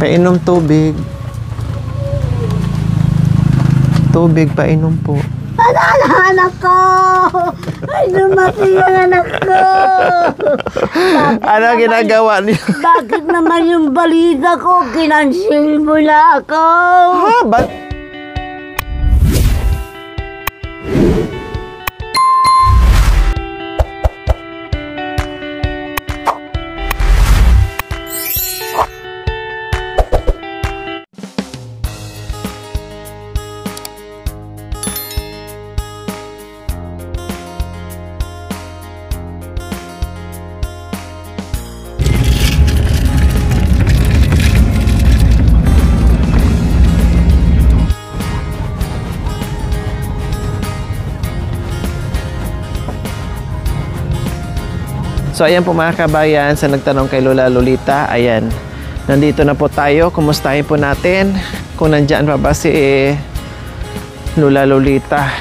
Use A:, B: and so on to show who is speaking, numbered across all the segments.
A: Painom tubig. Tubig, painom po.
B: Anak ko! Ay, dumating ang anak ko!
A: Ano ginagawa niyo?
B: Bakit naman yung balita ko, kinansil mo na ako?
A: Ha? Ba't? So ayan po mga kabayan, sa nagtanong kay Lola Lolita, ayan, nandito na po tayo. Kumustahin po natin kung nandyan pa ba si Lola Lolita.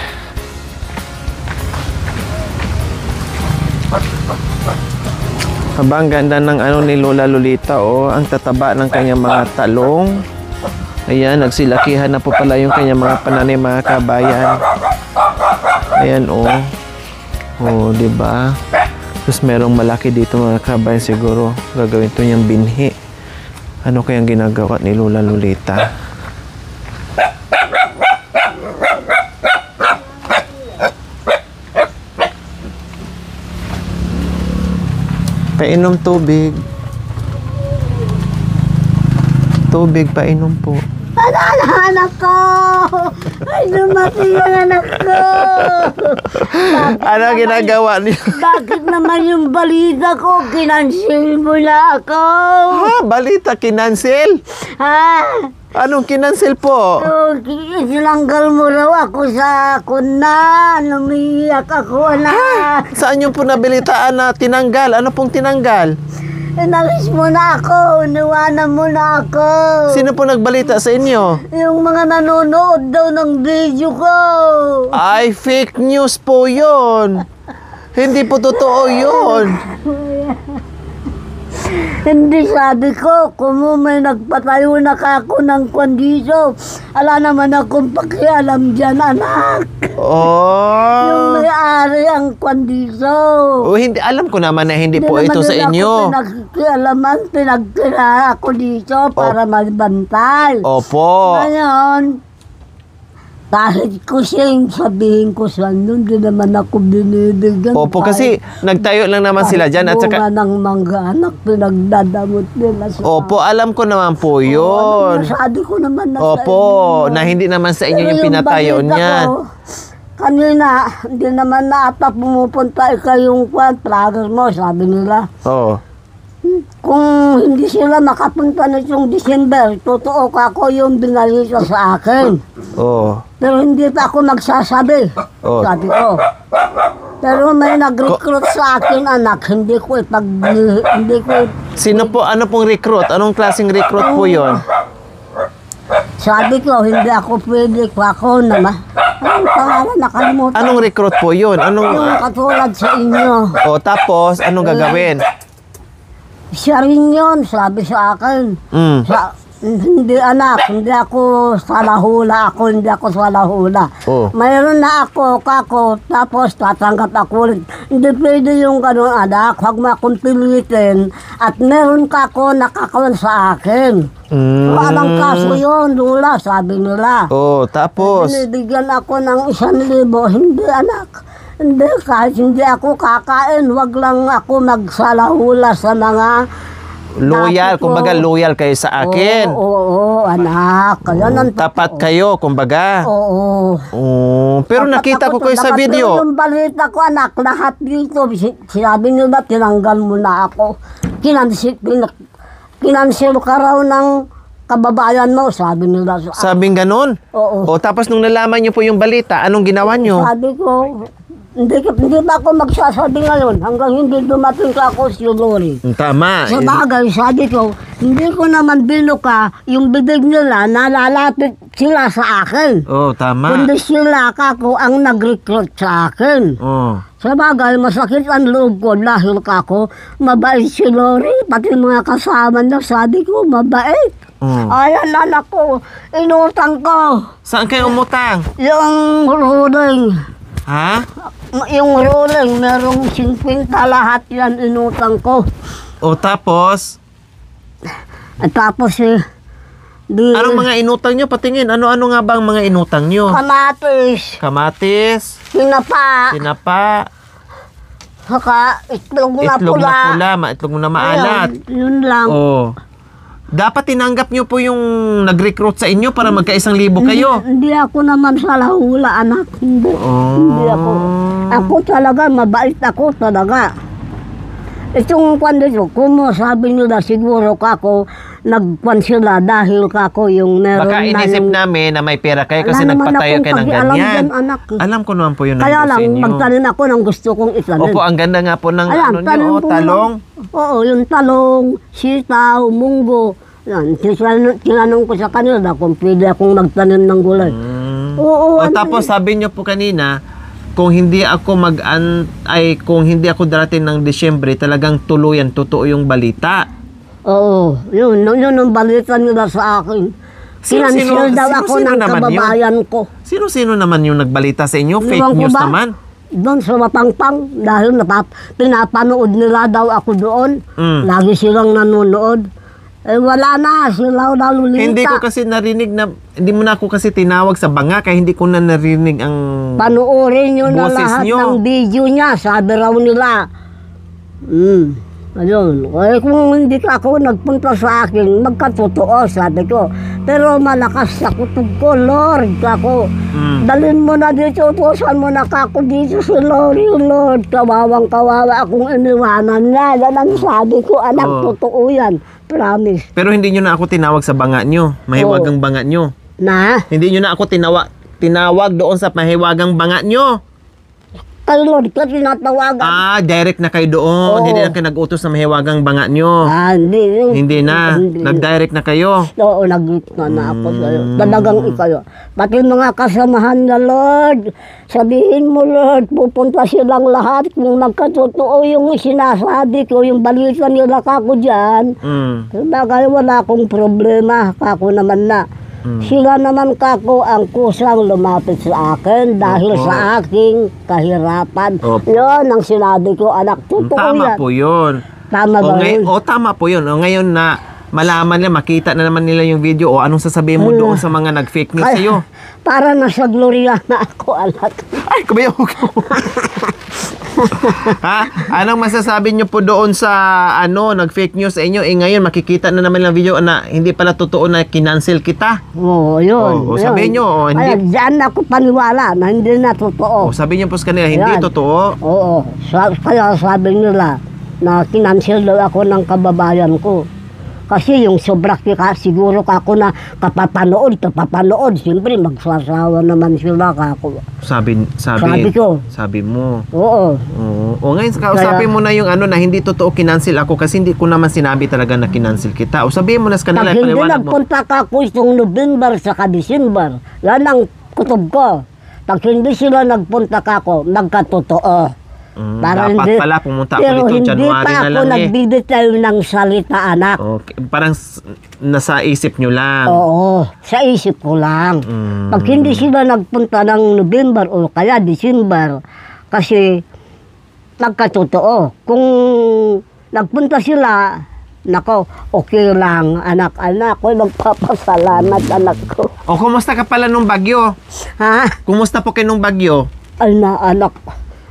A: Ang ganda ng ano ni Lola Lolita, oh, ang tataba ng kanyang mga talong. Ayan, nagsilakihan na po pala yung kanyang mga pananim mga kabayan. Ayan, oh. Oh, di ba? Tapos merong malaki dito mga kabayan, siguro gagawin to niyang binhi. Ano kayang ginagawa ni Lola Lolita? Painom tubig. Tubig, painom po.
B: Anak ko! Ay, dumating ang anak ko!
A: Ano ginagawa niyo?
B: Bakit naman yung balita ko, kinansil mo na ako?
A: Ha? Balita, kinansel?
B: Ha?
A: Anong kinansel po?
B: Sinanggal mo raw ako sa kuna. Lumiyak ako, anak.
A: Saan yung po nabilitaan na tinanggal? Ano pong tinanggal?
B: Inalis mo na ako. Iniwanan mo na ako.
A: Sino po nagbalita sa inyo?
B: Yung mga nanonood daw ng video ko.
A: Ay, fake news po yun. Hindi po totoo yun.
B: Hindi, sabi ko, kung may nagpatayo na kako ng kondisyo, ala naman akong pakialam dyan, anak.
A: Oh.
B: Yung may-ari ang kondisyo.
A: Oh, hindi, alam ko naman na hindi po ito sa inyo.
B: Pinagkialaman, pinagkira ako dito para magbantay.
A: Opo.
B: Ngayon, kahit ko siyang sabihin ko sa nun, di naman ako binibigyan.
A: Opo, kasi nagtayo lang naman sila dyan. At saka,
B: ng mga anak, pinagdadamot nila sa...
A: opo, alam ko naman po yun.
B: Sabi ko naman na
A: Opo,
B: sa inyo.
A: na hindi naman sa inyo
B: Pero
A: yung pinatayo
B: balita
A: niyan.
B: ko, kanina, hindi naman na ata pumupunta yung progress mo, sabi nila.
A: Oo.
B: Kung hindi sila makapunta nitong December, totoo ka ako yung binalita sa akin.
A: Oo.
B: Pero hindi pa ako magsasabi,
A: Oh.
B: sabi ko. Pero may nag-recruit sa akin, anak, hindi ko
A: Sino po, ano pong recruit? Anong klaseng recruit po yon?
B: sabi ko, hindi ako pwede ko ako naman. Anong pangalan, nakalimutan.
A: Anong recruit po yun? Anong...
B: Yung katulad sa inyo.
A: O, tapos, anong gagawin?
B: Siya rin yun, sabi sa akin.
A: Mm.
B: Hindi anak, hindi ako salahula, hindi ako salahula.
A: Oh.
B: Mayroon na ako, kako, tapos tatanggap ako ulit. Hindi pwede yung ganun anak, huwag mo akong pilitin. At meron kako nakakawan sa akin. Walang kaso yun, Lula, sabi nila.
A: Oh, tapos?
B: Binibigyan ako ng 1,000, hindi anak. Hindi, kahit hindi ako kakain, wag lang ako magsalahula sa mga...
A: Loyal, kumbaga loyal kayo sa akin.
B: Oo, anak. Kaya
A: Tapat kayo, kumbaga.
B: Oo.
A: Pero nakita ko kayo sa video.
B: Yung balita ko, anak, lahat dito, sinabi nyo ba, tinanggal mo na ako. Kinansil ka raw ng kababayan mo, sabi nila.
A: Sabing ganon?
B: Oo.
A: O, tapos nung nalaman nyo po yung balita, anong ginawa nyo?
B: Sabi ko, hindi ba ako magsasabi ngayon hanggang hindi dumating ka ako si Lori.
A: Tama.
B: Sa bagay, sabi ko, Hindi ko naman binuka, yung bibig nila, nalalapit sila sa akin.
A: Oh, tama.
B: Kundi sila kako ang nag-recruit sa akin.
A: Oh.
B: Sa bagay, masakit ang loob ko dahil kako, mabait si Lori, pati mga kasama niya, sabi ko, mabait.
A: Oh.
B: Ayan, anak ko, inutang ko.
A: Saan kayo umutang?
B: Yung ruling,
A: Ha?
B: merong 50 lahat yan inutang ko.
A: O tapos,
B: At tapos
A: anong mga inutang nyo? Patingin, ano-ano nga ba ang mga inutang nyo?
B: kamatis,
A: Kamatis,
B: tinapa, saka itlog na
A: itlog
B: pula.
A: na pula, itlog na maalat.
B: Ayun, yun lang.
A: Oh. Dapat tinanggap nyo po yung nag-recruit sa inyo para magka-1,000 kayo.
B: Hindi ako naman sa lahula, anak. Hindi.
A: Oh.
B: Hindi ako. Ako talaga, mabait ako talaga. Itong kwan dito, kumo sabi nila siguro kako, nagkwan sila dahil kako yung meron
A: Baka inisip namin na may pera kayo kasi
B: Wala naman
A: nagpatayo
B: akong
A: kayo ng
B: pakialam
A: ganyan.
B: dyan, anak.
A: Alam ko naman po yun
B: Kaya
A: nandun sa
B: lang,
A: inyo.
B: magtanim ako ng gusto kong itanim.
A: Opo, ang ganda nga po ng
B: Ayan,
A: ano
B: tanim
A: nyo,
B: ko
A: talong.
B: naman. Oo, yung talong, sitaw, munggo. Yan, tinanong ko sa kanila kung pwede akong magtanim ng gulay. Oo,
A: O tapos sabi nyo po kanina, kung hindi ako kung hindi ako darating ng Disyembre, talagang tuluyan, totoo yung balita.
B: Oo, yun ang balita nila sa akin. Kinansil daw ako
A: sino
B: ng
A: naman
B: kababayan ko.
A: Sino naman yung nagbalita sa inyo? Fake
B: Ewan ko
A: news
B: ba?
A: naman.
B: Doon sa Mapangpang, dahil pinapanood nila daw ako doon. Lagi silang nanonood. Eh wala na, sila nalulita.
A: Hindi ko kasi narinig na, hindi mo na ako kasi tinawag sa banga kaya hindi ko na narinig ang
B: Panuorin nyo na
A: boses
B: lahat
A: nyo.
B: ng video niya, sabi raw nila. Ayun. Eh kung hindi ka ako nagpunta sa akin, magkatotoo, sabi ko. Pero malakas sa kutob ko, Lord, ako. Dalhin mo na dito, utusan mo na kako dito si Lord, kawawang-kawawa akong iniwanan na. Yan ang sabi ko, anak, totoo yan. Promise.
A: Pero hindi nyo na ako tinawag sa banga nyo. Mahiwagang banga nyo.
B: Na?
A: Hindi nyo na ako tinawag doon sa mahiwagang banga nyo.
B: Kay Lord ka tinatawagan.
A: Direct na kayo doon.
B: Oo.
A: Hindi na kayo nag-utos sa mahiwagang banga nyo.
B: Hindi.
A: Hindi na. Nag-direct na kayo.
B: Oo, nag-gitna na ako sa'yo. Talagang ikayo. Pati mga kasamahan na Lord, sabihin mo Lord, pupunta silang lahat kung magkatotoo yung sinasabi ko, yung balita nila kako dyan. Bagay wala akong problema, kako naman na. Sila naman kako ang kusang lumapit sa akin dahil sa aking kahirapan. Yun ang sinabi ko, anak, totoo
A: Tama
B: yan.
A: po yun.
B: Tama ba yun?
A: Tama po yun. Ngayon na malaman nila, makita na naman nila yung video, anong sasabihin mo doon sa mga nag-fake news sa'yo?
B: Para nasa Gloria na ako, anak.
A: Ay, kabayaw ko. Ha? Anong masasabi nyo po doon sa nag-fake news sa inyo? Ngayon makikita na naman yung video na hindi pala totoo na kinancel kita.
B: Oo, yun.
A: Oo, sabihin nyo, hindi.
B: Kaya dyan ako paniwala na hindi na totoo.
A: Sabi nyo po sa kanila, hindi
B: Ayan.
A: totoo.
B: Oo. Kaya sabi nila na kinansel daw ako ng kababayan ko. Kasi yung sobra siguro kako na kapapanood. Siyempre magsasawa naman sila kako.
A: Sabi
B: ko.
A: Sabi mo.
B: Oo.
A: Ngayon kausapin mo na yung na hindi totoo kinancel ako kasi hindi ko naman sinabi talaga na kinancel kita. O sabihin mo na sa kanila,
B: Pag hindi
A: paliwanag mo.
B: nagpunta kako itong November sa December, yan ang kutob ko. Pag hindi sila nagpunta kako, nagkatotoo.
A: Dapat pala pumunta ako
B: pero
A: dito January na
B: Pero hindi pa ako
A: lang
B: nagbibitaw ng salita, anak.
A: Okay. Parang nasa isip nyo lang.
B: Oo, sa isip ko lang. Pag hindi sila nagpunta ng November o kaya December, kasi nagkatotoo. Kung nagpunta sila, nako, okay lang, anak. Ko magpapasalamat, anak ko.
A: O, kumusta ka pala nung bagyo?
B: Ha?
A: Kumusta po kayo nung bagyo?
B: Anak.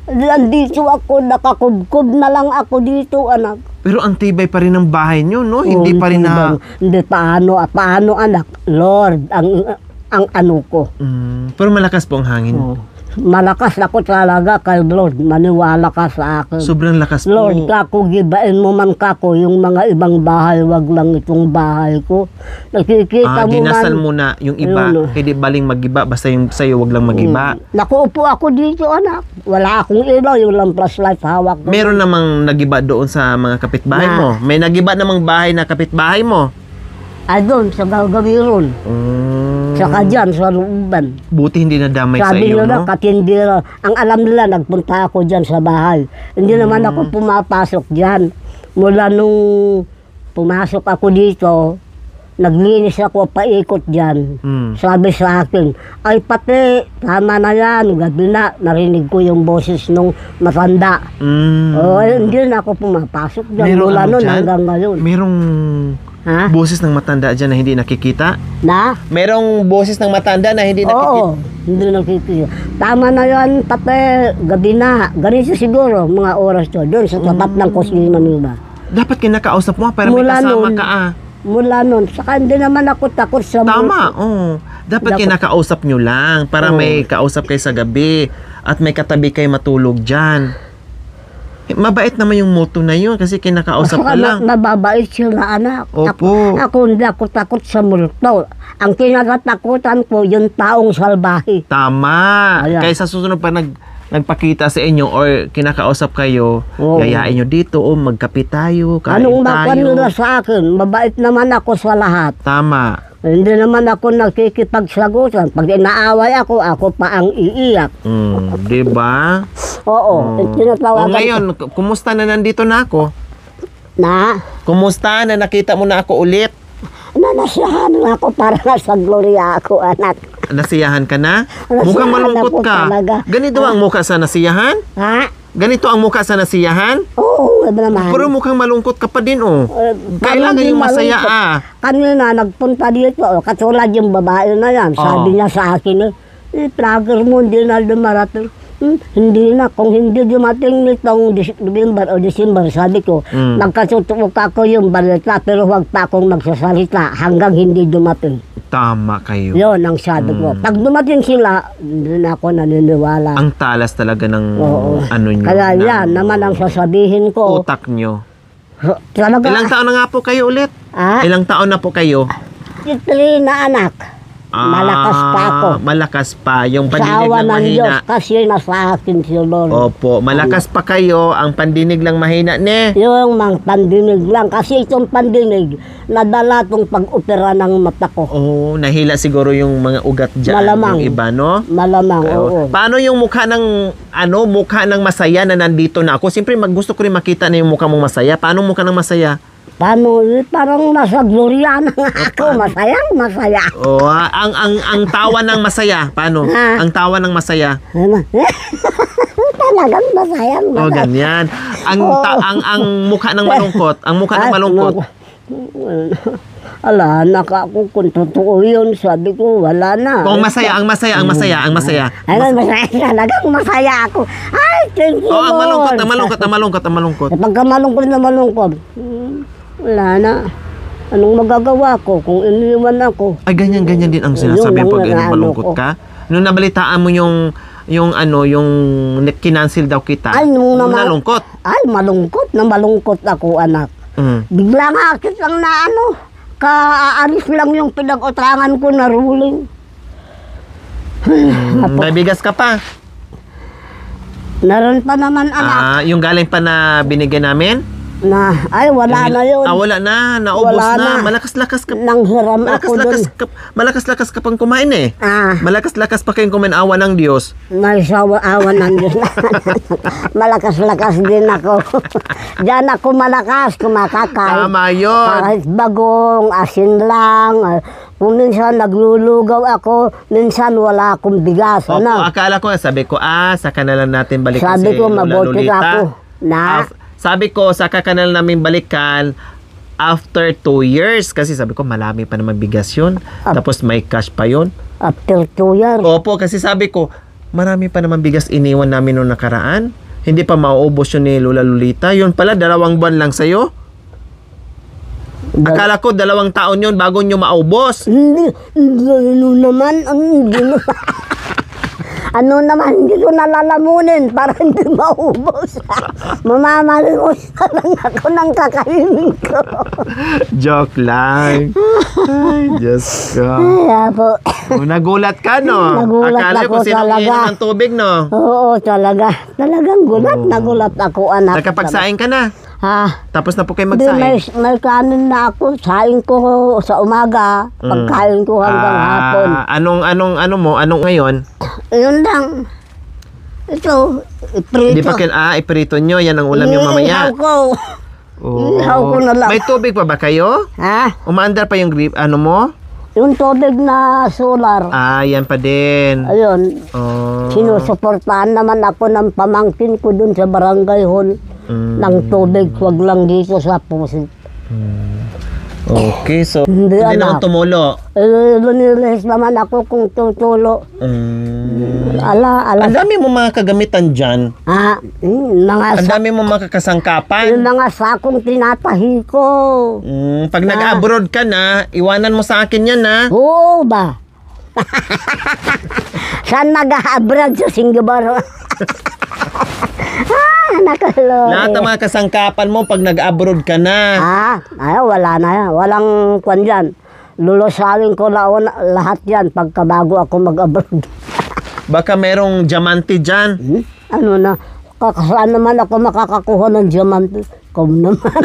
B: Nandito ako, nakakubkob na lang ako dito, anak.
A: Pero ang tibay pa rin ng bahay nyo, no? Hindi pa rin na...
B: Hindi, paano, anak? Lord, ang ano ko.
A: Pero malakas po ang hangin.
B: malakas ako talaga kay Lord. Maniwala ka sa akin.
A: Sobrang lakas po.
B: Lord, kako, gibain mo man kako yung mga ibang bahay, wag lang itong bahay ko. Nakikita mo
A: Ginasal
B: man.
A: mo na yung iba,
B: Ayun,
A: hindi baling magiba, basta yung sa'yo wag lang magiba.
B: Nakuupo ako dito, anak. Wala akong ilaw, yung lang flashlight hawak ko.
A: Meron namang nagiba doon sa mga kapitbahay mo. May nagiba namang bahay na kapitbahay mo.
B: Ay doon, sa Gagawiron. Saka dyan, sa looban.
A: Buti hindi nadamay sa
B: Sabi
A: iyo,
B: nila,
A: no?
B: katindira. Ang alam nila, nagpunta ako dyan sa bahay. Hindi naman ako pumapasok dyan. Mula nung pumasok ako dito, naglinis ako paikot dyan. Sabi sa akin, ay pati, tama na yan, gabi na, narinig ko yung boses nung matanda. Hindi na ako pumapasok dyan.
A: Merong
B: Mula
A: ano
B: nun
A: dyan?
B: hanggang ngayon.
A: Merong
B: Ha?
A: boses ng matanda dyan na hindi nakikita?
B: Na?
A: Merong boses ng matanda na hindi nakikita?
B: Oo, hindi nakikita. Tama na yan, pati, gabi na. Ganito siguro, mga oras to, doon sa tapat ng kusina nila.
A: Dapat kinakausap mo para may
B: Mula
A: kasama
B: nun,
A: ka
B: Mula nun, saka hindi naman ako takot sa
A: Tama, oo. Dapat kinakausap nyo lang para may kausap kayo sa gabi at may katabi kayo matulog dyan. Mabait naman yung moto na yun kasi kinakausap ka lang.
B: Mababait sila, anak.
A: Opo.
B: Ako hindi ako takot sa multo. Ang kinakatakutan ko, yung taong salbahe.
A: Tama.
B: Ayan.
A: Kaya sa susunod pa nagpakita sa inyo or kinakausap kayo,
B: Oo.
A: yayain nyo dito, magkape tayo, kain
B: Anong
A: tayo.
B: nila sa akin? Mabait naman ako sa lahat.
A: Tama.
B: Hindi naman ako nakikipagsagutan. Pag inaaway ako pa ang iiyak.
A: Diba?
B: Oo, tinatawagan
A: Ngayon, kumusta na nandito na ako?
B: na
A: Kumusta na nakita mo na ako ulit?
B: nanasiyahan ako para sa gloria ako, anak.
A: Nasiyahan ka na?
B: Nasiyahan
A: Mukhang malungkot
B: ako
A: ka.
B: talaga.
A: Ganito ang mukha sa nasiyahan?
B: Ha?
A: Ganito ang mukha sa nasiyahan?
B: Oo, naman.
A: Pero mukhang malungkot ka pa din, oh. Kailangan
B: Parang
A: yung
B: di
A: masaya,
B: malungkot. Kanina, nagpunta dito, katulad yung babae na yan. Sabi niya sa akin, vlogger mo, hindi na dumarating. Hindi na, kung hindi dumating nitong November o December, sabi ko, magkasutuok ako yung balita, pero huwag pa akong magsasalita hanggang hindi dumating.
A: Tama kayo.
B: Yun ang sabi ko. Pag dumating sila, hindi na ako naniniwala.
A: Ang talas talaga ng ano nyo.
B: Kaya
A: ng
B: yan, naman ang sasabihin ko.
A: utak nyo.
B: Talaga,
A: Ilang taon na nga po kayo ulit?
B: Ah?
A: Ilang taon na po kayo?
B: 3 na anak. Malakas pa ako.
A: Malakas pa. Yung
B: Sa
A: pandinig
B: awa
A: lang
B: ng Diyos,
A: mahina.
B: kasi nasa akin si Lord.
A: Opo, malakas pa kayo. Ang pandinig lang mahina, ne?
B: Yung mga pandinig lang. Kasi itong pandinig, nadala itong pag-opera ng mata ko.
A: Oo, nahila siguro yung mga ugat dyan.
B: Malamang.
A: Yung iba, no?
B: Malamang, oo.
A: Paano yung mukha ng mukha ng masaya na nandito na ako? Siyempre gusto ko rin makita na yung mukha mong masaya. Paano mukha ng masaya?
B: Paano? Parang nasa gloria na nga ako. Masayang masaya.
A: Oh, ang tawa ng masaya. Paano?
B: Ha?
A: Ang tawa ng masaya.
B: Talagang masayang masaya.
A: Oh, ganyan. Ang mukha ng malungkot. Ang mukha ng malungkot.
B: Ala, ako kung totoo yun, sabi ko, wala na.
A: Kung masaya, ang masaya.
B: Ay, masaya, talagang masaya ako. Ay, thank you,
A: Oh, ang malungkot,
B: Lord.
A: ang malungkot.
B: Pagka malungkot na malungkot, wala na. Anong magagawa ko kung iniwan ako?
A: Ay, ganyan din ang sinasabi
B: Yun,
A: pag
B: ang
A: malungkot
B: ano ko.
A: ka. Nung nabalitaan mo yung kinancel daw kita.
B: Ay, nung naman-
A: nalungkot.
B: Ay, malungkot ako, anak. Bigla nga akit lang na kaalis lang yung pinag-utrangan ko na ruling.
A: May bigas ka pa.
B: Naroon pa naman, anak.
A: Yung galing pa na binigyan namin?
B: Ay, wala na yun.
A: Wala na. Naubos
B: Wala
A: na.
B: na.
A: Malakas-lakas ka.
B: Nanghiram ako dun.
A: Malakas-lakas ka pang kumain eh. Malakas-lakas pa kayong kumain, awa ng Diyos.
B: May awan ng Diyos. Malakas-lakas din ako. Diyan ako malakas, kumakakain.
A: Tama yun.
B: Kahit bagong, asin lang. Kung minsan naglulugaw ako, minsan wala akong bigas.
A: Opo, akala ko, sabi ko, saka na lang natin balikan
B: Sabi
A: si
B: ko,
A: Lola
B: mabuti
A: Lolita.
B: ako.
A: Sabi ko, saka ka na lang namin balikan after 2 years. Kasi sabi ko, malami pa naman bigas yun. Tapos may cash pa yun.
B: After 2 years.
A: Opo, kasi sabi ko, marami pa naman bigas iniwan namin noong nakaraan. Hindi pa mauubos yun ni Lola Lolita. Yun pala, 2 buwan lang sa'yo. Akala ko 2 taon yun bago nyo maubos.
B: Hindi naman. Hindi naman. Ano naman, hindi ko nalalamunin para hindi maubos. Mamamalimos na lang ako ng kakainin ko.
A: Joke lang. Ay, Diyos ko.
B: Kaya po.
A: Oh, nagulat ka, no?
B: Nagulat
A: Akala
B: ako
A: ko sino
B: talaga.
A: inom ng tubig, no?
B: Oo, talaga. Talagang gulat. Nagulat ako, anak.
A: Nakapagsaing ka na.
B: Ha?
A: Tapos na po kayo
B: Hindi,
A: magsaing.
B: may kanin na ako. Saing ko sa umaga. Pagkain ko hanggang hapon.
A: Anong ngayon?
B: Yun lang. Ito,
A: Hindi
B: iprito.
A: pa iprito nyo. Yan ang ulam nyo mamaya.
B: Iihaw ko.
A: Oh.
B: Iihaw ko na lang.
A: May tubig pa ba kayo?
B: Ha?
A: Umaandar pa yung grip, ano mo?
B: Yung tubig na solar.
A: Ah, yan pa din.
B: Ayun.
A: Oh.
B: Sinusuportahan naman ako ng pamangkin ko dun sa barangay hall ng tubig. Huwag lang dito sa pusit.
A: Okay, so
B: Hindi,
A: hindi
B: anak.
A: naman tumulo.
B: Lunilihis naman ako kung tutulo. Ala.
A: Ang dami mo mga kagamitan dyan.
B: Ha?
A: Ang dami mo mga
B: Yung
A: kasangkapan.
B: mga sakong tinatahi ko.
A: Pag nag-abroad ka na, iwanan mo sa akin yan, ha?
B: Oo ba? Saan nag-abroad sa Singapore? Nakaloko.
A: Lahat ng mga kasangkapan mo pag nag-abroad ka na.
B: Ay, wala na yan. Walang kwan dyan. Lulusalin ko lahat yan pagkabago ako mag-abroad.
A: Baka merong diamante dyan.
B: Ano na, saan naman ako makakakuha ng diamante? Ikaw naman.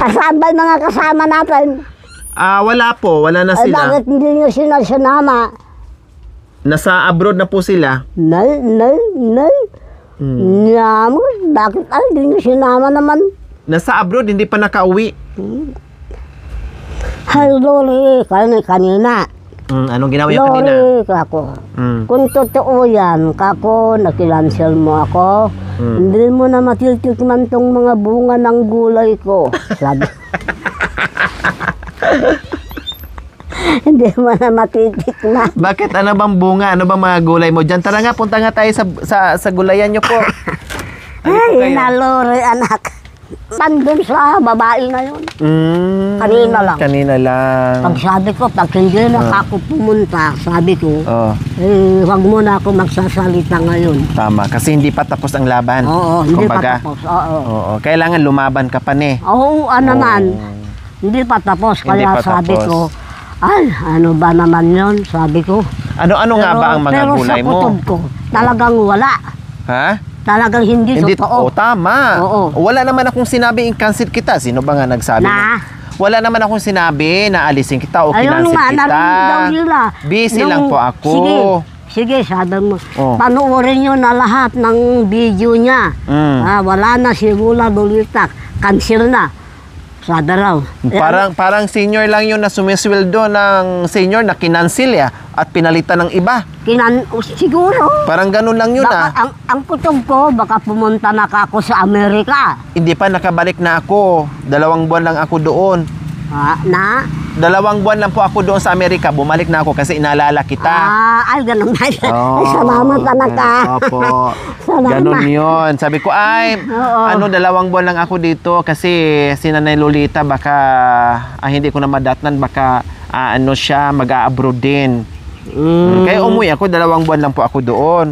B: Saan ba yung mga kasama natin?
A: Wala po. Wala na
B: Ay,
A: sila.
B: bakit hindi nyo sinama?
A: Nasa abroad na po sila.
B: Nay. Nyamos, bakit ay, hindi nyo sinama naman?
A: Nasa abroad, hindi pa nakauwi.
B: Ay, Lori, kanina.
A: Anong ginawa yung kanina?
B: Lori, kako. Kung totoo yan, kako, nakilansel mo ako, hindi mo na matitikman tong mga bunga ng gulay ko. Sabi. Hindi mo na matitikman.
A: Bakit? Ano bang bunga? Ano bang mga gulay mo dyan? Tara nga, punta nga tayo sa gulayan nyo po.
B: Ay, nalori, anak. Nandun sa babae na yun. Kanina lang.
A: Kanina lang.
B: Pag sabi ko, pag hindi na ako pumunta, sabi ko,
A: Oh,
B: wag mo na ako magsasalita ngayon.
A: tama. Kasi hindi pa tapos ang laban.
B: Oo, hindi
A: Kumbaga,
B: pa tapos. Oo.
A: Oo, kailangan lumaban ka pa ne.
B: Oo, naman. Hindi pa tapos.
A: Hindi
B: Kaya
A: pa
B: sabi
A: tapos.
B: ko, ay, ano ba naman yun? Sabi ko.
A: Ano nga ba ang mga gulay
B: pero sa
A: mo?
B: kutob ko, talagang wala.
A: Ha?
B: Talagang hindi totoo.
A: Tama.
B: Oo.
A: Wala naman akong sinabi i-cancel kita. Sino ba nga nagsabi?
B: Na?
A: Wala naman akong sinabi na alisin kita o
B: Ayun
A: kinancel
B: nga,
A: kita.
B: narinig daw nila.
A: Busy lang po ako.
B: Sige, sabi mo.
A: Oh.
B: Panoorin nyo na lahat ng video niya. Wala na si Rula Lolita. Cancel na. Sabi raw.
A: Parang senior lang yun na sumisweldo ng senior na kinansil ya at pinalitan ng iba.
B: Siguro.
A: Parang ganun lang yun
B: Baka, ang kutob ko, baka pumunta na ako sa Amerika.
A: Hindi pa nakabalik na ako. 2 buwan lang ako doon.
B: Na?
A: 2 buwan lang po ako doon sa Amerika. Bumalik na ako kasi inaalala kita.
B: Ay, ganun na.
A: Oh,
B: Ay, salamat anak ka.
A: Opo.
B: Salamat.
A: Ganun yun. Sabi ko,
B: Oo.
A: 2 buwan lang ako dito kasi si Nanay Lolita baka, hindi ko na madatnan, baka siya mag-a-abroad din. Kaya umuwi ako, 2 buwan lang po ako doon.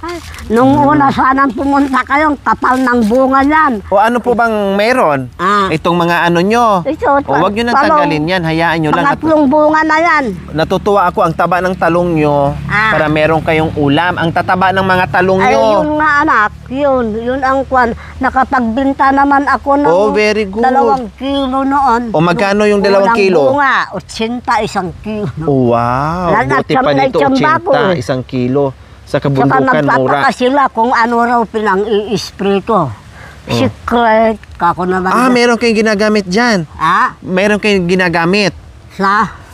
B: Ay, nung una sanang pumunta kayong kapal ng bunga niyan.
A: O ano po bang meron? Itong mga ano nyo.
B: Ito,
A: O wag nyo nang tanggalin yan, hayaan nyo lang.
B: Pangatlong bunga na yan.
A: Natutuwa ako ang taba ng talong nyo para meron kayong ulam. Ang tataba ng mga talong
B: Ay,
A: nyo.
B: yun nga anak, yun ang kwan. Nakapagbinta naman ako ng
A: Oh, very good.
B: 2 kilo noon.
A: O magkano yung 2 kilo?
B: Bunga, 80 isang kilo.
A: Oh, wow.
B: Lahat
A: Buti pa
B: may
A: nito,
B: tsamba ko
A: 80, 1 kilo. Sa
B: Saka
A: kabundukan, mura.
B: nagtataka sila kung ano raw pinang-i-spray ko. Secret, kako naman.
A: Meron kayong ginagamit dyan. Meron kayong ginagamit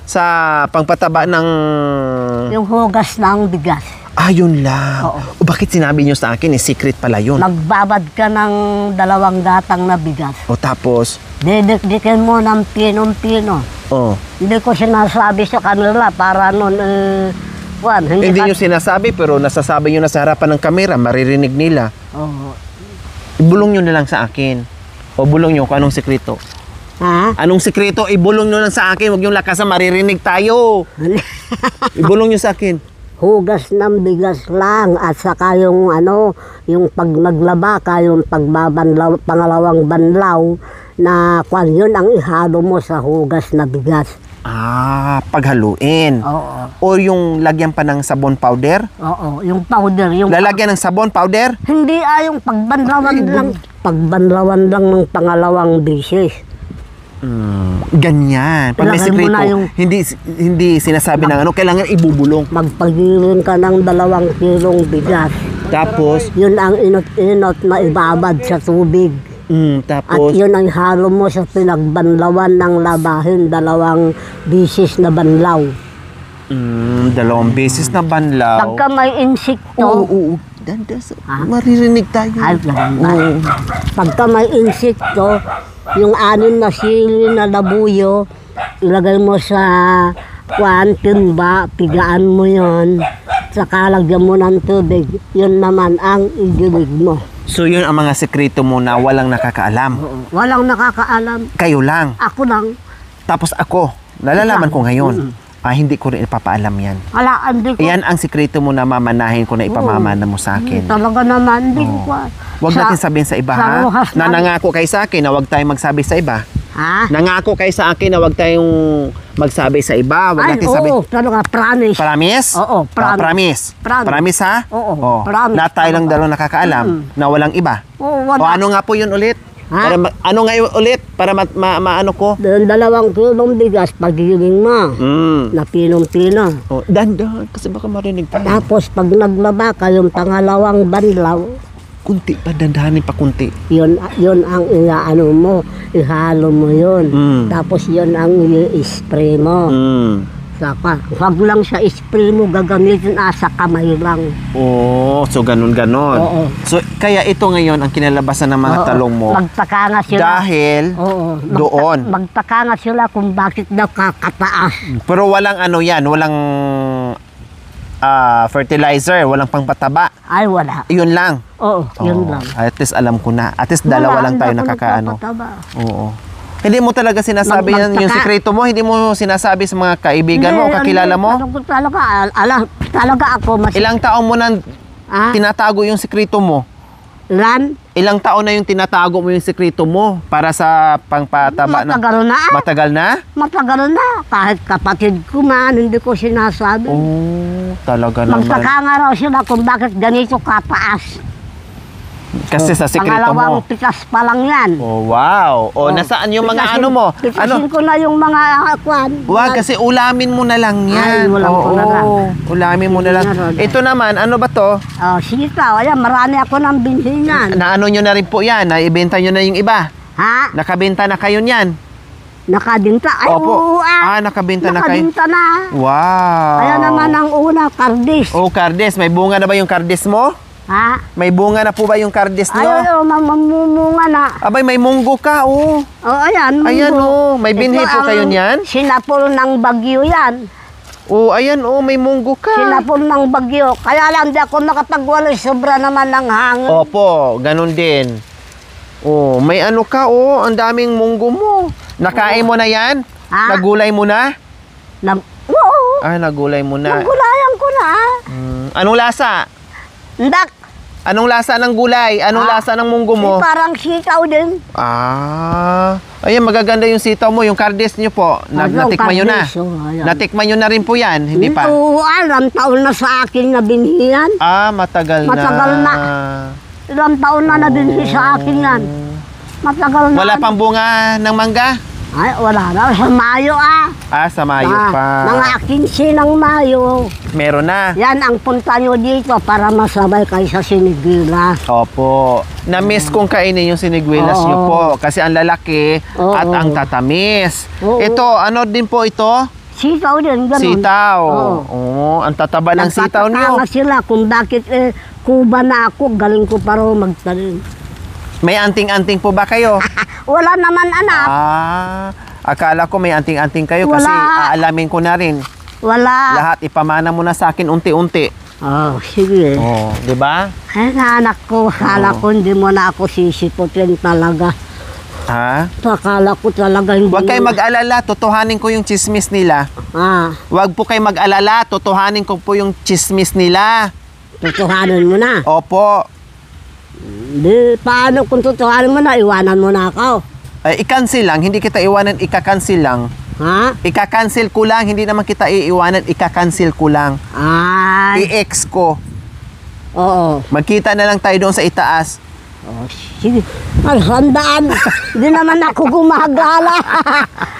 A: sa pangpataba ng...
B: Yung hugas ng bigas.
A: Yun lang.
B: Oo.
A: O bakit sinabi nyo sa akin, secret pala yun?
B: Magbabad ka ng 2 gatang na bigas.
A: O tapos?
B: Didikdikin mo ng pinong-pino. Hindi ko sinasabi sa kanila para nun,
A: Hindi nyo sinasabi pero nasasabi nyo na sa harapan ng kamera, maririnig nila. Ibulong nyo na lang sa akin. O bulong nyo kung anong sekreto. Anong sekreto? Ibulong nyo lang sa akin. Huwag nyo lakasan, maririnig tayo. Ibulong nyo sa akin.
B: hugas ng bigas lang at saka yung ano, yung pag naglaba ka, yung pagbabanlaw, pangalawang banlaw na kwan yun ang ihalo mo sa hugas na bigas.
A: Paghaluin.
B: Oo.
A: O yung lagyan pa ng sabon powder?
B: Oo, yung powder. Yung
A: Lalagyan ng sabon powder?
B: hindi yung pagbanlawan lang ng pangalawang beses.
A: Ganyan. Pag may
B: Ilagay mo
A: sikreto,
B: na yung-
A: hindi sinasabi ng ano, kailangan ibubulong.
B: Magpagiling ka ng 2 kilong bigas.
A: Tapos,
B: Yun ang inot-inot na ibabad sa tubig. At
A: tapos,
B: yun ang halo mo sa pinagbanlawan ng labahin, 2 bisis na banlaw.
A: 2 beses na banlaw.
B: Pagka may insekto,
A: Oo. Dandas. Maririnig tayo.
B: ay, ganun ba? Pagka may insekto, yung 6 na sili na labuyo, ilagay mo sa timba, pigaan mo yon, saka lagyan mo ng tubig, yun naman ang idilig mo.
A: So yun ang mga sekreto mo na walang nakakaalam.
B: Walang nakakaalam,
A: Kayo lang.
B: ako lang.
A: Tapos ako, nalalaman ko ngayon. Hindi ko rin ipapaalam yan.
B: Wala, hindi ko.
A: Yan ang sikreto mo na mamanahin ko na ipamamana mo sa akin.
B: Talaga naman, hindi ko.
A: Huwag natin sabihin sa iba, ha?
B: ruhas
A: Na nangako kayo sa akin na huwag tayong magsabi sa iba.
B: Ha?
A: Nangako kayo sa akin na huwag tayong magsabi sa iba. Huwag
B: Ay,
A: natin sabihin.
B: oo, talaga, promise.
A: Promise?
B: Oo, promise.
A: Promise.
B: Promise.
A: Promise, ha?
B: Oo, promise.
A: Na tayo lang dalawang nakakaalam na walang iba.
B: Oo,
A: O
B: wala.
A: ano nga po yun ulit?
B: Ha?
A: Para ano nga yun ulit? Para maano ko?
B: 2 kilong bigas, pagiling mo. Na pinong-pino.
A: Dandan, kasi baka marinig tayo.
B: Tapos pag naglaba ka, yung pangalawang banlaw,
A: Kunti pa, dandahanin pa kunti.
B: yun ang iaano mo, ihalo mo yun. Tapos yun ang i-spray mo. Saka, wag lang sa spray mo gagamitin sa kamay lang.
A: So ganun-ganon.
B: Oo.
A: So kaya ito ngayon ang kinalabasan ng mga
B: Oo.
A: talong mo.
B: Magtaka nga sila.
A: Dahil
B: Oo.
A: doon.
B: Magtaka nga sila kung bakit daw kakataas.
A: Pero walang ano yan, walang fertilizer, walang pangpataba.
B: Ay, wala.
A: Yun lang.
B: Oo, yun lang.
A: At least alam ko na. At least dalawa lang tayo
B: hindi ako
A: nakakaano.
B: nagpapataba.
A: Oo. Hindi mo talaga sinasabi yan, yung sikreto mo, hindi mo sinasabi sa mga kaibigan mo o kakilala mo?
B: Talaga ako mas...
A: Ilang taon mo nang
B: Ah?
A: tinatago yung sikreto mo?
B: Lan?
A: Ilang taon na yung tinatago mo yung sikreto mo para sa pangpataba na?
B: Matagal na.
A: Matagal na?
B: Matagal na. Kahit kapatid ko man, hindi ko sinasabi.
A: Talaga naman.
B: Magtaka nga raw sila kung bakit ganito kataas.
A: Kasi sa sikreto
B: Pangalawang
A: mo.
B: pitas pa lang yan.
A: Wow. Nasaan yung mga ano mo?
B: Pitasin ko na yung mga kwan.
A: Wag, kasi ulamin mo na lang yan.
B: Ay, ulam ko na lang.
A: Ulamin mo na lang.
B: Meron.
A: Ito naman, ano ba to?
B: Sitaw. Ayan, marami ako ng binhin yan.
A: Naano nyo na rin po yan? Naibenta nyo na yung iba?
B: Ha?
A: Nakabenta na kayo niyan?
B: Nakadinta. Ay,
A: Opo.
B: oo,
A: Nakabenta na kayo?
B: Nakadinta na.
A: Wow.
B: Kaya naman ang una, kardis.
A: Kardes. May bunga na ba yung kardes mo?
B: Ha?
A: May bunga na po ba yung kardes
B: Ay,
A: nyo?
B: mamumunga na.
A: Abay, may munggo ka,
B: Ayan.
A: Ayan,
B: munggo.
A: May binhi
B: Ito
A: po
B: ang
A: kayo niyan?
B: Sinapol ng bagyo yan.
A: Ayan, may munggo ka.
B: Sinapol ng bagyo. Kaya lang di ako nakapagwalay. Sobra naman ng hangin.
A: Opo, ganun din. May ano ka, ang daming munggo mo. Nakain mo na yan?
B: Ha?
A: Nagulay mo na?
B: Oo.
A: Nagulay mo na.
B: Nagulayan ko na.
A: Anong lasa?
B: Ndak.
A: Anong lasa ng gulay? Anong lasa ng munggo mo?
B: Parang sitaw din.
A: Ayan, magaganda yung sitaw mo. Yung kardes nyo po. Natikman nyo na.
B: Kardis, ayan.
A: Natikman nyo na rin po yan. Hindi pa?
B: Oo, alam, taon na sa akin na binhiyan.
A: Matagal na.
B: Matagal na. Ilang taon na nabinhi sa akin yan. Matagal na.
A: Wala pang bunga ng mangga?
B: Ay, wala na. Sa Mayo
A: Sa Mayo pa.
B: Mga 15 ng Mayo.
A: Meron na.
B: Yan ang punta nyo dito para masabay kayo sa Sinigila.
A: Opo. Na-miss kong kainin yung siniguelas nyo po. Kasi ang lalaki
B: Oo.
A: at ang tatamis.
B: Oo.
A: Ito, ano din po ito?
B: Sitaw din, ganun.
A: Sitaw.
B: Oo.
A: Ang tataba ng sitaw nyo.
B: Nagtataka sila kung bakit kuba na ako, galing ko pa raw magtanim.
A: May anting-anting po ba kayo?
B: Wala naman, anak.
A: Akala ko may anting-anting kayo
B: Wala.
A: kasi aalamin ko na rin.
B: Wala.
A: Lahat ipamana mo na sa akin unti-unti.
B: Sige.
A: Di ba?
B: Ay, anak ko, akala ko hindi mo na ako sisiputin talaga.
A: Ha?
B: Akala ko talaga hindi.
A: Huwag kayo mag-alala, totohanin ko yung chismis nila. Huwag po kayo mag-alala, totohanin ko po yung chismis nila.
B: Tutuhanin mo na.
A: Opo.
B: Di, paano kung tutuhanin mo na, iwanan mo na ako?
A: Ay, i-cancel lang, hindi kita iwanan, ika-cancel lang.
B: Ha?
A: Ika-cancel ko lang, hindi naman kita iiwanan, ika-cancel ko lang.
B: Ay.
A: I-ex ko.
B: Oo.
A: Magkita na lang tayo doon sa itaas.
B: Oh, sige. Handaan. Hindi naman ako gumagala.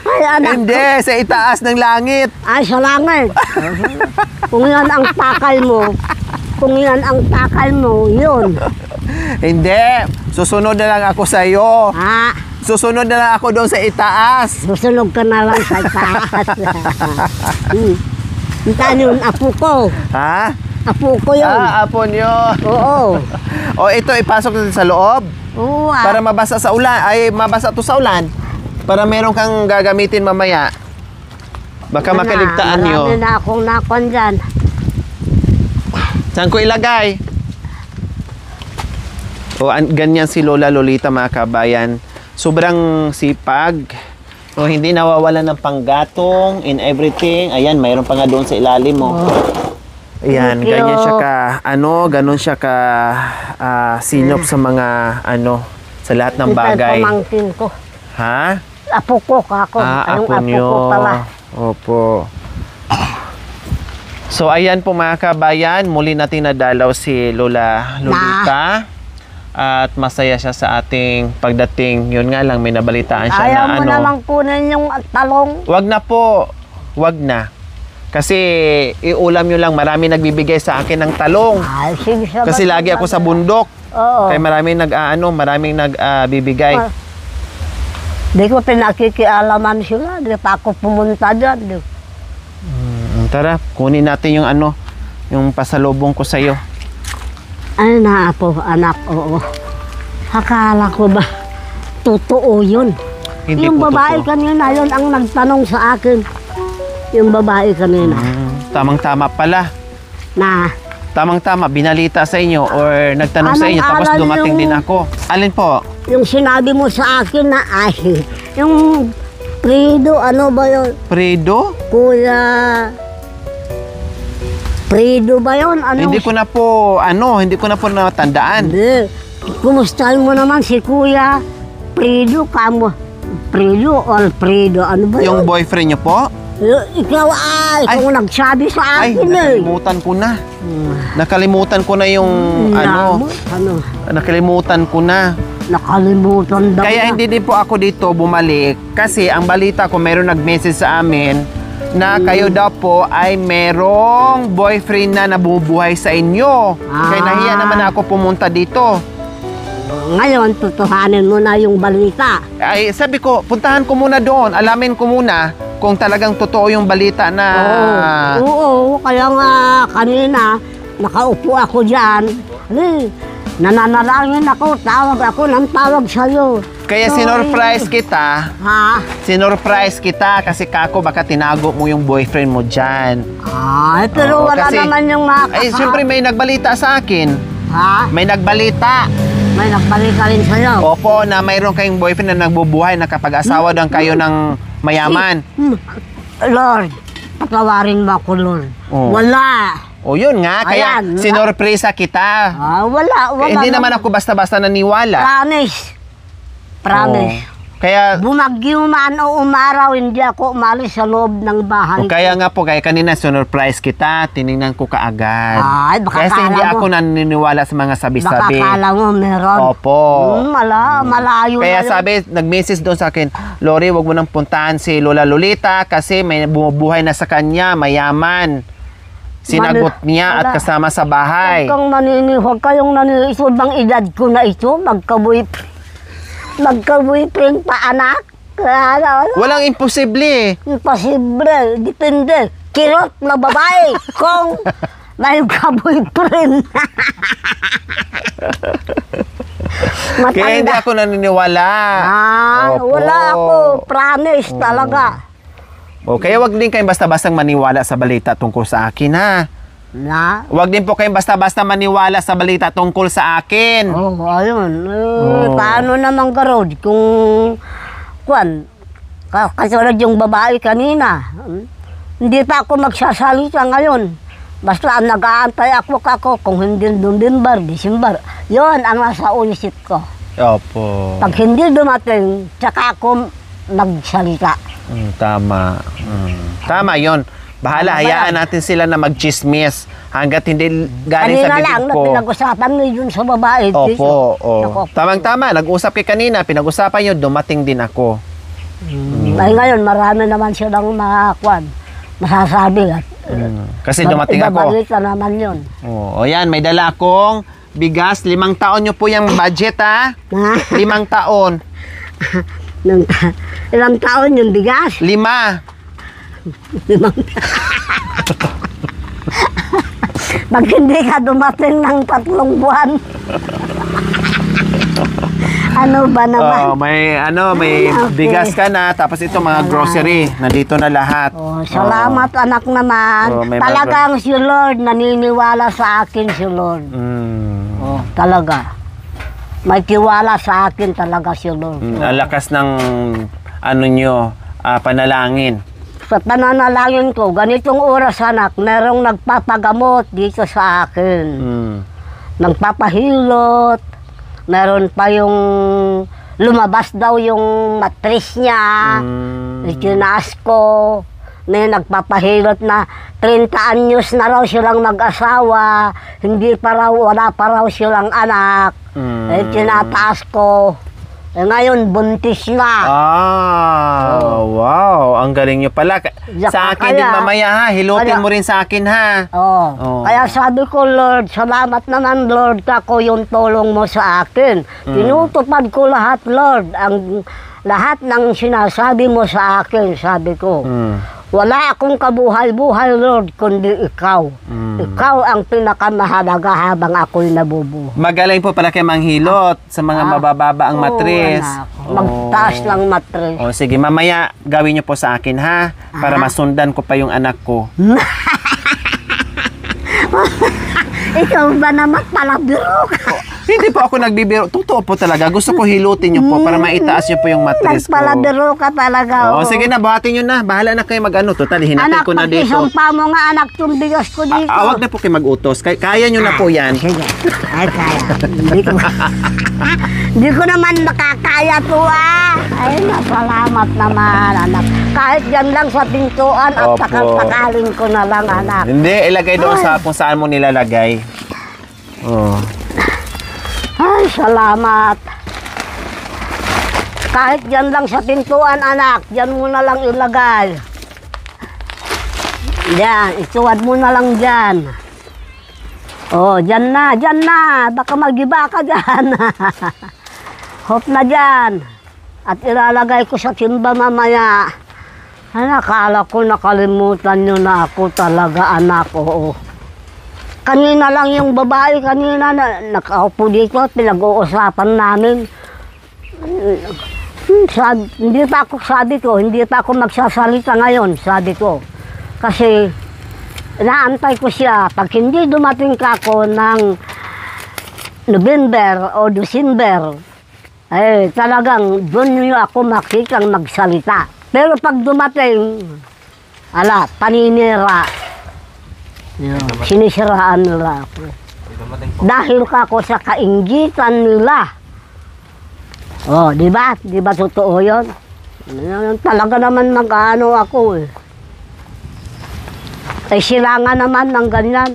B: Ay, anak.
A: Hindi, sa itaas ng langit.
B: Ay, sa langit. Kung yan ang takal mo, yun.
A: Hindi, susunod na lang ako sa iyo.
B: Ha?
A: Susunod na lang ako doon sa itaas.
B: Susunog ka na lang sa taas. Hintayin yun, apo ko.
A: Ha?
B: Apo ko yun.
A: Apo nyo.
B: Oo.
A: O ito, ipasok natin sa loob.
B: Oo.
A: Para mabasa sa ulan. Ay, mabasa to sa ulan. Para meron kang gagamitin mamaya. Baka makaligtaan nyo.
B: Marami na akong nakon dyan.
A: Saan ko ilagay? O, ganyan si Lola Lolita, mga kabayan. Sobrang sipag. O, hindi nawawalan ng panggatong in everything. Ayan, mayroon pa nga doon sa ilalim mo. Ayan,
B: Thank you.
A: ganyan siya ka, ganon siya ka sinop sa mga, sa lahat ng bagay.
B: Ito pamangkin ko.
A: Ha?
B: Apo ko, kako. Anong
A: Apo
B: apo
A: nyo.
B: ko pala.
A: Opo. So, ayan po mga kabayan, muli natin nadalaw si Lola Lolita. At masaya siya sa ating pagdating. Yun nga lang, may nabalitaan siya
B: Ayaw
A: na
B: mo namang kunin yung talong.
A: Wag na po. Wag na. Kasi iulam nyo lang, marami nagbibigay sa akin ng talong.
B: Ay, sige siya.
A: Kasi lagi ako sa bundok.
B: Oo.
A: Kaya maraming nagbibigay.
B: Di ko pinakikialaman sila. Di pa ako pumunta dyan.
A: Tara, kunin natin yung yung pasalubong ko sa'yo.
B: Ay na po, anak, oo. Akala ko ba, totoo yun?
A: Hindi
B: yung
A: po
B: babae
A: totoo.
B: kanina, yun ang nagtanong sa akin. Yung babae kanina.
A: Tamang-tama pala.
B: Na,
A: Tamang-tama, binalita sa inyo or nagtanong sa inyo tapos
B: Anong-aral
A: dumating
B: yung-
A: din ako. Alin po?
B: yung sinabi mo sa akin na, ay, yung Prido, ano ba yun?
A: Fredo?
B: Kuya, Prido ba yun? Ano?
A: Hindi ko na po natandaan.
B: Hindi. Kumustahin mo naman si Kuya Prido, kamo. Prido or Prido, ano ba
A: Yung
B: yun?
A: boyfriend niyo po?
B: Ikaw ikaw nagsabi sa
A: Ay,
B: akin eh.
A: nakalimutan ko na. Nakalimutan ko na yung nakalimutan ko na.
B: Nakalimutan daw
A: Kaya
B: na.
A: hindi din po ako dito bumalik kasi ang balita ko meron nag-message sa amin na kayo daw po ay merong boyfriend na nabubuhay sa inyo. Kaya nahiya naman ako pumunta dito.
B: Ngayon, tutuhanin mo na yung balita.
A: Ay, sabi ko, puntahan ko muna doon. Alamin ko muna kung talagang totoo yung balita na...
B: Oo, kaya nga kanina, nakaupo ako dyan. Nananalangin ako, tawag ako ng tawag sa'yo.
A: Kaya sinurprise kita.
B: Ha?
A: Sinurprise kita kasi kako baka tinago mo yung boyfriend mo dyan.
B: Ay, pero
A: Oo,
B: wala
A: kasi-
B: naman yung
A: Ay, siyempre may nagbalita sa akin.
B: Ha?
A: May nagbalita.
B: May nagbalik ka rin sa'yo.
A: Opo, na mayroon kayong boyfriend na nagbubuhay, nakapag-asawa daw kayo ng mayaman.
B: Lord, patawarin mo ako, Lord.
A: Oo.
B: Wala.
A: O yun nga, kaya
B: Ayan.
A: sinurpresa kita.
B: Wala.
A: Hindi naman ako basta-basta naniwala.
B: Promise.
A: Oo. Kaya,
B: Bumagyo man o umaraw, hindi ako umalis sa loob ng bahay.
A: o kaya nga po, kaya kanina sinurprise kita, tinignan ko kaagad.
B: Ay, baka
A: Kasi hindi
B: akala
A: ako
B: mo-
A: naniniwala sa mga
B: Baka
A: sabi-sabi.
B: kala mo meron.
A: Opo.
B: Malayo
A: Kaya
B: na yun.
A: sabi, nag-message doon sa akin, Lori, wag mo nang puntahan si Lola Lolita kasi may bumubuhay na sa kanya, mayaman. Sinagot niya at
B: wala.
A: kasama sa bahay.
B: Huwag kayong naniniisod bang edad ko na ito, magka-boyfriend pa anak.
A: Walang imposible.
B: Imposible, depende. Kirot na babae kung may ka-boyfriend.
A: Kaya hindi ako naniniwala. Opo.
B: Wala ako, promise talaga.
A: O, kaya wag din kayong basta-bastang maniwala sa balita tungkol sa akin, ha?
B: Na?
A: Huwag din po kayong basta-basta maniwala sa balita tungkol sa akin.
B: Ayun. Paano naman garod kung kasunod yung babae kanina. Hindi pa ako magsasalita ngayon. Basta nag-aantay ako kung hindi November, December. Yon ang nasa isip ko.
A: Opo.
B: Pag hindi dumating, tsaka ako magsalita.
A: Tama. Tama yon. Bahala, hayaan natin sila na magchismis hanggat hindi galing sa
B: Kanina lang
A: bibig
B: na
A: ko.
B: pinag-usapan mo yun sa babae.
A: Opo.
B: Naku.
A: Tamang-tama, nag-usap kay kanina, pinag-usapan nyo, dumating din ako.
B: Ay ngayon, marami naman silang mga masasabi. At,
A: Kasi dumating ako.
B: Ibabalita naman yun.
A: O yan, may dala akong bigas. 5 taon nyo po yung budget, ha? 5 taon.
B: Ilang taon yung bigas?
A: 5.
B: Pag hindi ka dumating ng 3 buwan. Ano ba naman?
A: May
B: Okay.
A: bigas ka na, tapos ito mga grocery, nandito na lahat.
B: Salamat anak naman.
A: May
B: Talagang si Lord, naniniwala sa akin si Lord. Talaga. May tiwala sa akin talaga si Lord.
A: Ang lakas ng panalangin.
B: Sa pananalangin ko, ganitong oras anak, merong nagpapagamot dito sa akin. Nagpapahilot, meron pa yung lumabas daw yung matris niya, itinaas ko, may nagpapahilot na 30 anyos na raw silang mag-asawa, wala pa raw silang anak, tinataas ko. Ngayon, buntis na.
A: Wow. Ang galing nyo pala. Sa akin din mamaya, ha? Hilutin mo rin sa akin, ha?
B: Kaya sabi ko, Lord, salamat naman, Lord, kako yung tulong mo sa akin. Tinutupad ko lahat, Lord, lahat ng sinasabi mo sa akin, sabi ko. Wala akong kabuhay-buhay, Lord, kundi ikaw. Ikaw ang pinakamahalaga habang ako'y nabubuhay.
A: Magaling po pala kayo manghilot sa mga mabababa ang matris.
B: Magtaas ng matris.
A: Sige, mamaya gawin niyo po sa akin, ha? Para masundan ko pa yung anak ko.
B: Ikaw ba naman pala biro ka?
A: Hindi po ako nagbibiro. Totoo po talaga. Gusto ko hilutin niyo po para maitaas niyo po yung matris ko.
B: Nagpalabiro ka talaga.
A: Sige na, buhatin niyo na. Bahala na kayo mag-ano. Total, hinatid
B: Anak,
A: ko na dito.
B: pag-isumpa mo nga anak yung bigas ko dito.
A: Wag na po kayo mag-utos. Kaya niyo na po yan.
B: Sige. Ay, kaya. Hindi ko naman makakaya to Ay, salamat naman anak. Kahit yan lang sa pintuan at takalin ko na lang anak.
A: Hindi, ilagay doon sa kung saan mo nilalagay.
B: Ay, salamat. Kahit dyan lang sa pintuan, anak, dyan mo na lang ilagay. Dyan, ituwad mo na lang dyan. Dyan na. Baka mag-iba ka dyan. Hop na dyan. At ilalagay ko sa timba mamaya. Ay, nakala ko nakalimutan nyo na ako talaga, anak. Kanina lang yung babae, kanina nakaupo dito, pinag-uusapan namin. Hindi pa ako magsasalita ngayon, sabi ko. Kasi inaantay ko siya, pag hindi dumating ka ako ng November o December, talagang doon nyo ako makikang magsalita. Pero pag dumating, paninira. Sinisiraan nila ako. Dahil ako sa kainggitan nila. Di ba? Di ba totoo yun? Talaga naman mag-ano ako sila nga naman ng ganyan.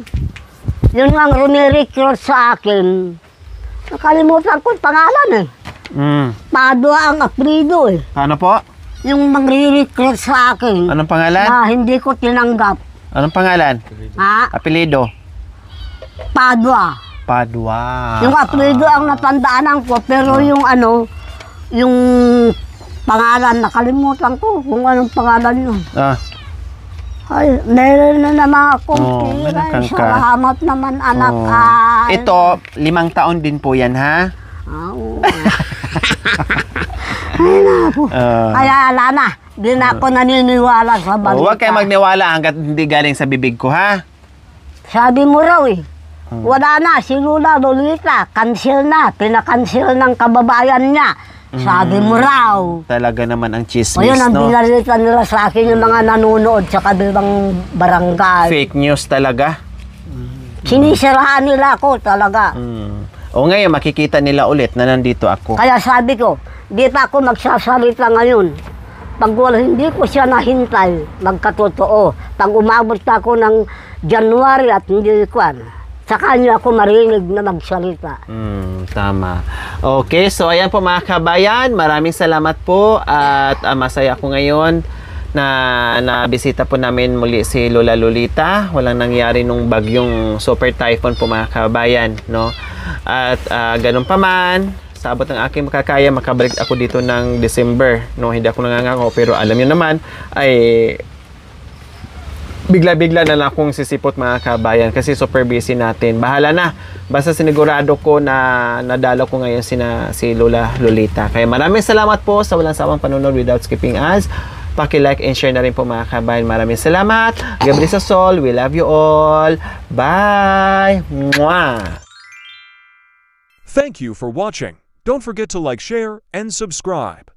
B: Yun nga rumirecruit sa akin. Nakalimutan ko yung pangalan Padua ang apelido
A: Ano po?
B: Yung mag-recruit sa akin.
A: Anong pangalan?
B: Na hindi ko tinanggap.
A: Anong pangalan? Apelido?
B: Padua. Yung apelido ang natandaanan ko, pero yung pangalan, nakalimutan ko kung anong pangalan yun. Ay, meron na naman akong tira. Salamat naman, anak.
A: Ito, 5 taon din po yan, ha?
B: Ay, naku. Kaya, Lana, di na ako naniniwala sa balita.
A: Huwag kayo magniwala hanggat hindi galing sa bibig ko, ha?
B: Sabi mo raw eh. Wala na, si Lola Lolita, cancel na, pinakancel ng kababayan niya. Sabi mo raw.
A: Talaga naman ang
B: O
A: chismis,
B: yun, ang
A: no?
B: binalita nila sa akin yung mga nanonood sa kabilang barangay.
A: Fake news talaga.
B: Sinisiraan nila ako talaga.
A: O ngayon, makikita nila ulit na nandito ako.
B: Kaya sabi ko, di pa ako magsasalita ngayon. Pag wala, hindi ko siya nahintay, magkatotoo. Pag umabot ako ng January at hindi ko, sa kanya ako marinig na magsalita.
A: Tama. Okay, so ayan po mga kabayan, maraming salamat po at masaya ako ngayon na nabisita po namin muli si Lola Lolita. Walang nangyari nung bagyong super typhoon po mga kabayan, no? At ganun pa man, sa abot ng aking makakaya, makabalik ako dito ng December, no? Hindi ako nangangako, pero alam niyo naman ay bigla-bigla na lang akong sisipot mga kabayan kasi super busy natin. Bahala na. Basta sinigurado ko na nadalo ko ngayon si Lola Lolita. Kaya maraming salamat po sa walang sawang panonood without skipping ads. Paki-like and share na rin po mga kabayan. Maraming salamat. God bless us all. We love you all. Bye! Mwah!
C: Thank you for watching. Don't forget to like, share, and subscribe.